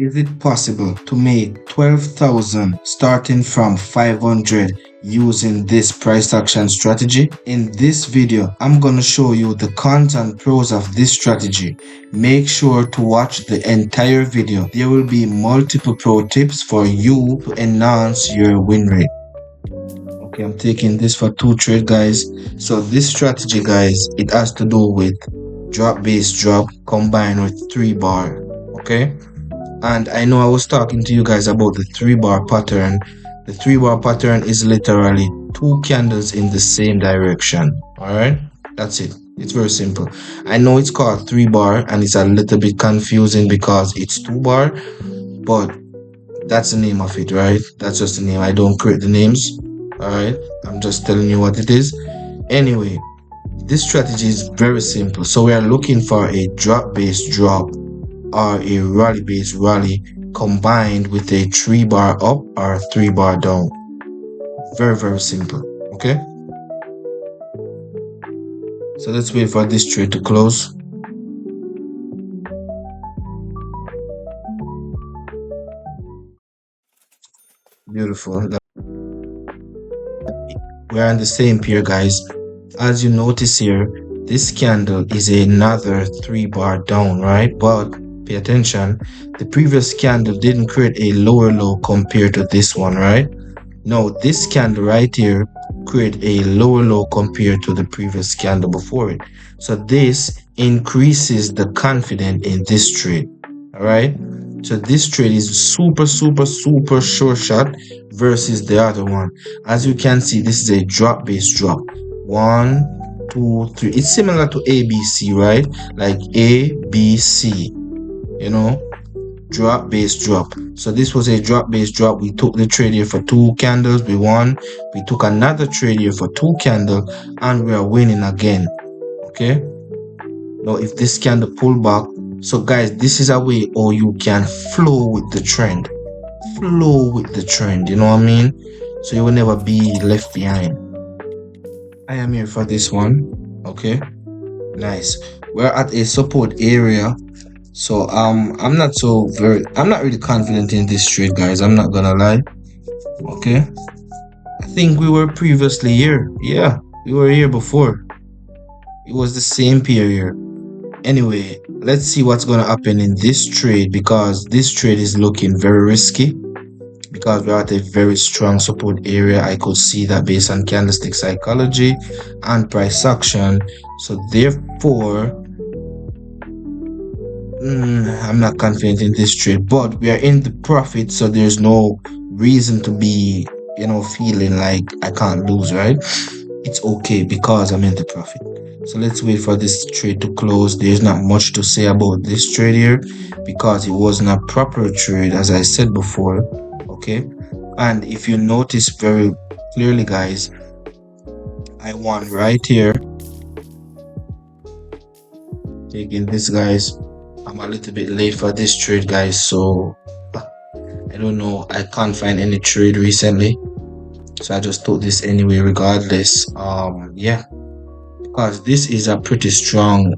Is it possible to make 12,000 starting from 500 using this price action strategy? In this video, I'm gonna show you the cons and pros of this strategy. Make sure to watch the entire video. There will be multiple pro tips for you to enhance your win rate. Okay, I'm taking this for 2 trade, guys. So this strategy, guys, it has to do with drop base drop combined with 3 bar. Okay, and I know I was talking to you guys about the 3 bar pattern. The 3 bar pattern is literally 2 candles in the same direction. All right, that's it. It's very simple. I know it's called 3 bar and it's a little bit confusing because it's 2 bar, but that's the name of it, right? That's just the name. I don't create the names. All right, I'm just telling you what it is. Anyway, this strategy is very simple. So we are looking for a drop base drop or a rally base rally combined with a 3 bar up or a 3 bar down. Very, very simple. Okay, so let's wait for this trade to close. Beautiful. We're on the same pair, guys. As you notice here, this candle is another 3 bar down, right? But pay attention, the previous candle didn't create a lower low compared to this one, right? No, this candle right here create a lower low compared to the previous candle before it. So this increases the confidence in this trade. All right, so this trade is super short shot versus the other one. As you can see, this is a drop base drop. 1, 2, 3. It's similar to ABC, right? Like ABC, you know, drop base drop. So this was a drop base drop. We took the trade here for 2 candles, we won. We took another trade here for 2 candles and we are winning again. Okay, now if this candle pull back, so guys, this is a way or you can flow with the trend, you know what I mean? So you will never be left behind. I am here for this one. Okay, nice. We're at a support area. So I'm not really confident in this trade, guys. I'm not gonna lie. Okay, I think we were previously here. Yeah, we were here before. It was the same period. Anyway, let's see what's gonna happen in this trade, because this trade is looking very risky because we're at a very strong support area. I could see that based on candlestick psychology and price action. So therefore, I'm not confident in this trade, but we are in the profit, so there's no reason to be, you know, feeling like I can't lose, right? It's okay because I'm in the profit. So let's wait for this trade to close. There's not much to say about this trade here because it wasn't a proper trade, as I said before. Okay, and if you notice very clearly, guys, I won right here. Taking this, guys. I'm a little bit late for this trade, guys, so I don't know. I can't find any trade recently, so I just took this anyway regardless. Yeah, because this is a pretty strong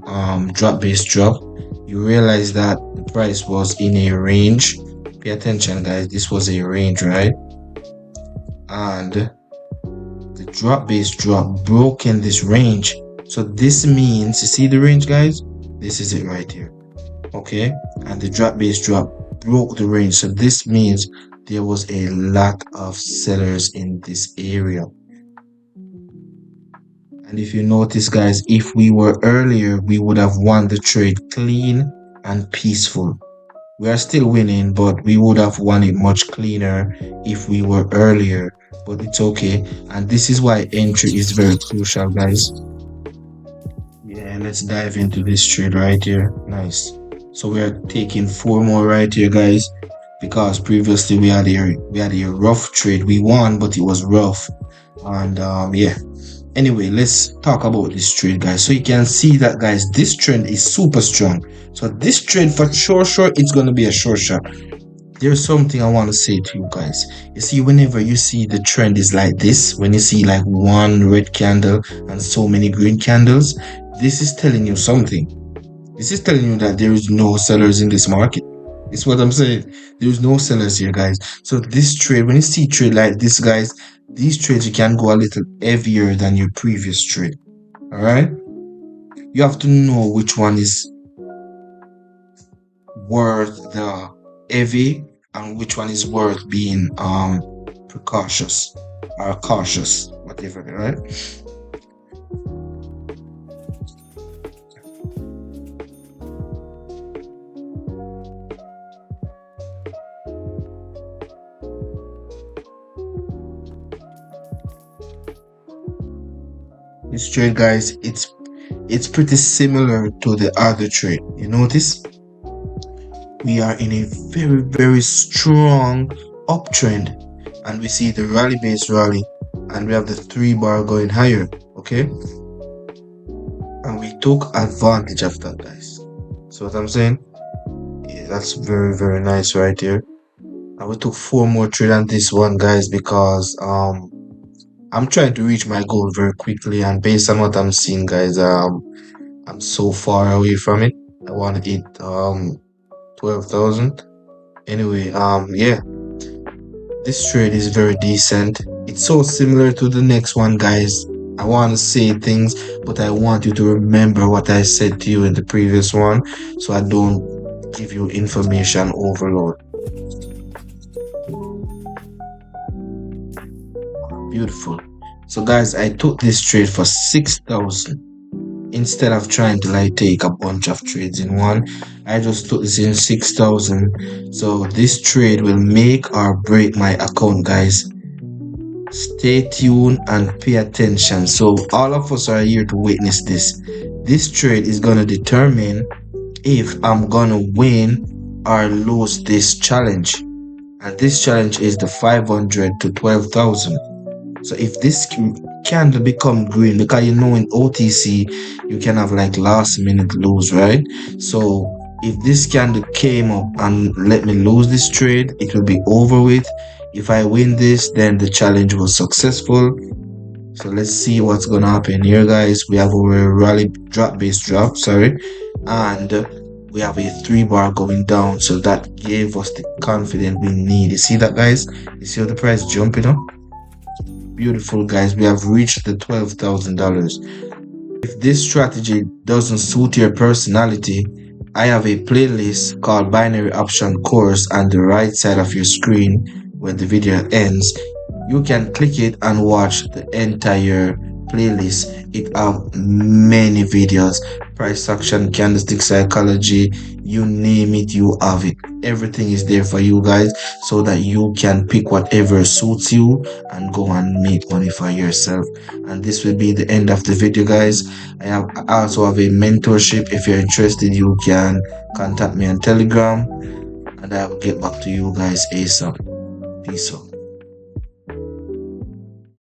drop base drop. You realize that the price was in a range. Pay attention, guys, this was a range, right? And the drop base drop broke in this range. So this means, you see the range, guys, this is it right here. Okay, and the drop base drop broke the range. So this means there was a lot of sellers in this area. And if you notice, guys, if we were earlier, we would have won the trade clean and peaceful. We are still winning, but we would have won it much cleaner if we were earlier, but it's okay. And this is why entry is very crucial, guys. Yeah, let's dive into this trade right here. Nice. So we are taking 4 more right here, guys, because previously we had a rough trade. We won, but it was rough. And yeah, anyway, let's talk about this trade, guys. So you can see that, guys, this trend is super strong. So this trade for sure it's gonna be a short shot. There's something I want to say to you guys. You see, whenever you see the trend is like this, when you see like 1 red candle and so many green candles, this is telling you something. This is telling you that there is no sellers in this market. It's what I'm saying. There's no sellers here, guys. So this trade, when you see trade like this, guys, these trades you can go a little heavier than your previous trade. All right. You have to know which one is worth the heavy and which one is worth being precautious or cautious, whatever, right? This trade, guys, it's pretty similar to the other trade. You notice we are in a very strong uptrend, and we see the rally base rally, and we have the 3 bar going higher. Okay, and we took advantage of that, guys. So what I'm saying, yeah, that's very nice right here. And we took 4 more trade on this one, guys, because I'm trying to reach my goal very quickly, and based on what I'm seeing, guys, I'm so far away from it. I want to hit 12,000. Anyway, yeah, this trade is very decent. It's so similar to the next one, guys. I want to say things, but I want you to remember what I said to you in the previous one, so I don't give you information overload. Beautiful. So guys, I took this trade for 6,000. Instead of trying to like take a bunch of trades in one, I just took this in 6,000. So this trade will make or break my account, guys. Stay tuned and pay attention. So all of us are here to witness this. This trade is gonna determine if I'm gonna win or lose this challenge. And this challenge is the 500 to 12,000. So if this candle become green, because you know in OTC you can have like last minute lose, right? So if this candle came up and let me lose this trade, it will be over with. If I win this, then the challenge was successful. So let's see what's gonna happen here, guys. We have our rally drop base drop, sorry, and we have a 3 bar going down, so that gave us the confidence we need. You see that, guys? You see how the price jumping up? Beautiful, guys. We have reached the $12,000. If this strategy doesn't suit your personality, I have a playlist called Binary Option Course on the right side of your screen when the video ends. You can click it and watch the entire playlist. It have many videos, price action, candlestick psychology, you name it, you have it. Everything is there for you guys, so that you can pick whatever suits you and go and make money for yourself. And this will be the end of the video, guys. I also have a mentorship. If you're interested, you can contact me on Telegram, and I will get back to you guys ASAP. Peace out.